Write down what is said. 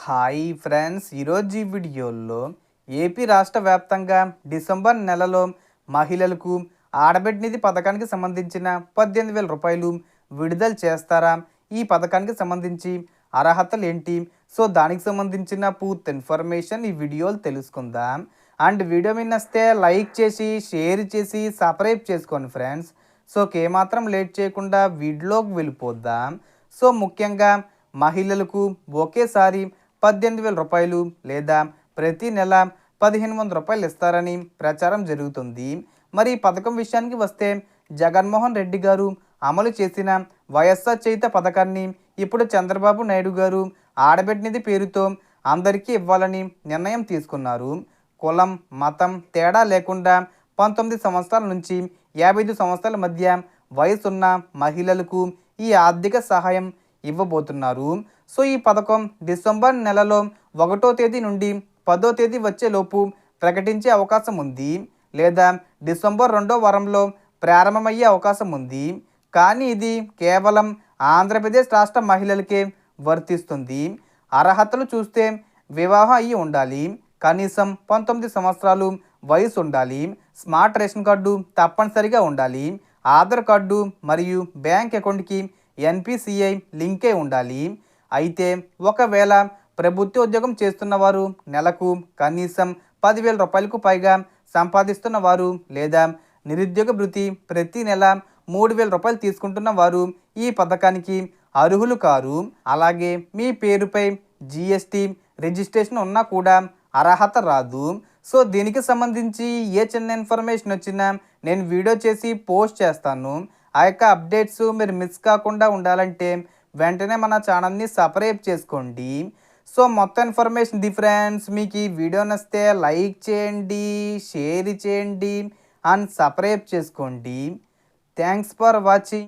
Hi friends, ఈరోజు ఈ వీడియోలో ఏపీ రాష్ట్ర వ్యాప్తంగా డిసెంబర్ నెలలో మహిళలకు ఆడబిడ్డ నిధి పథకానికి సంబంధించిన 18,000 రూపాయలు విడుదల చేస్తారా? ఈ పథకానికి సంబంధించి అర్హతలు ఏంటి? సో దానికి సంబంధించిన పూర్తి ఇన్ఫర్మేషన్ ఈ వీడియోలో తెలుసుకుందాం. అండ్ వీడియో మీ నచ్చితే లైక్ చేసి, షేర్ చేసి, సబ్స్క్రైబ్ చేసుకోండి ఫ్రెండ్స్. సో ఏమాత్రం లేట్ చేయకుండా వీడియోలోకి వెళ్ళిపోద్దాం. సో ముఖ్యంగా మహిళలకు ఒకేసారి 18,000 రూపాయలు లేదా ప్రతి నెల 1,500 రూపాయలు ఇస్తారని ప్రచారం జరుగుతుంది. మరి ఈ పథకం విషయానికి వస్తే జగన్మోహన్ రెడ్డి గారు అమలు చేసిన వైఎస్ఆర్ చేయుత పథకాన్ని ఇప్పుడు చంద్రబాబు నాయుడు గారు ఆడబిడ్డ నిధి పేరుతో అందరికీ ఇవ్వాలని నిర్ణయం తీసుకున్నారు. కులం, మతం తేడా లేకుండా 19 సంవత్సరాల నుంచి 55 సంవత్సరాల మధ్య వయసున్న మహిళలకు ఈ ఆర్థిక సహాయం ఇవ్వబోతున్నారు. సో ఈ పథకం డిసెంబర్ నెలలో 1వ తేదీ నుండి 10వ తేదీ వచ్చేలోపు ప్రకటించే అవకాశం ఉంది, లేదా డిసెంబర్ 2వ వారంలో ప్రారంభమయ్యే అవకాశం ఉంది. కానీ ఇది కేవలం ఆంధ్రప్రదేశ్ రాష్ట్ర మహిళలకే వర్తిస్తుంది. అర్హతలు చూస్తే వివాహం అయ్యి ఉండాలి, కనీసం 19 సంవత్సరాలు వయసు ఉండాలి, స్మార్ట్ రేషన్ కార్డు తప్పనిసరిగా ఉండాలి, ఆధార్ కార్డు మరియు బ్యాంక్ అకౌంట్కి ఎన్పిసిఐ లింకే ఉండాలి. అయితే ఒకవేళ ప్రభుత్వ ఉద్యోగం చేస్తున్న వారు, నెలకు కనీసం 10,000 రూపాయలకు పైగా సంపాదిస్తున్న వారు, లేదా నిరుద్యోగ భృతి ప్రతి నెల 3,000 రూపాయలు తీసుకుంటున్న వారు ఈ పథకానికి అర్హులు కారు. అలాగే మీ పేరుపై జిఎస్టీ రిజిస్ట్రేషన్ ఉన్నా కూడా అర్హత రాదు. సో దీనికి సంబంధించి ఏ చిన్న ఇన్ఫర్మేషన్ వచ్చినా నేను వీడియో చేసి పోస్ట్ చేస్తాను. ఆ యొక్క అప్డేట్స్ మీరు మిస్ కాకుండా ఉండాలంటే వెంటనే మన ఛానల్ని సబ్స్క్రైబ్ చేసుకోండి. సో మొత్తం ఇన్ఫర్మేషన్ ఫ్రెండ్స్, మీకు ఈ వీడియో నచ్చితే లైక్ చేయండి, షేర్ చేయండి అండ్ సబ్స్క్రైబ్ చేసుకోండి. Thanks for watching.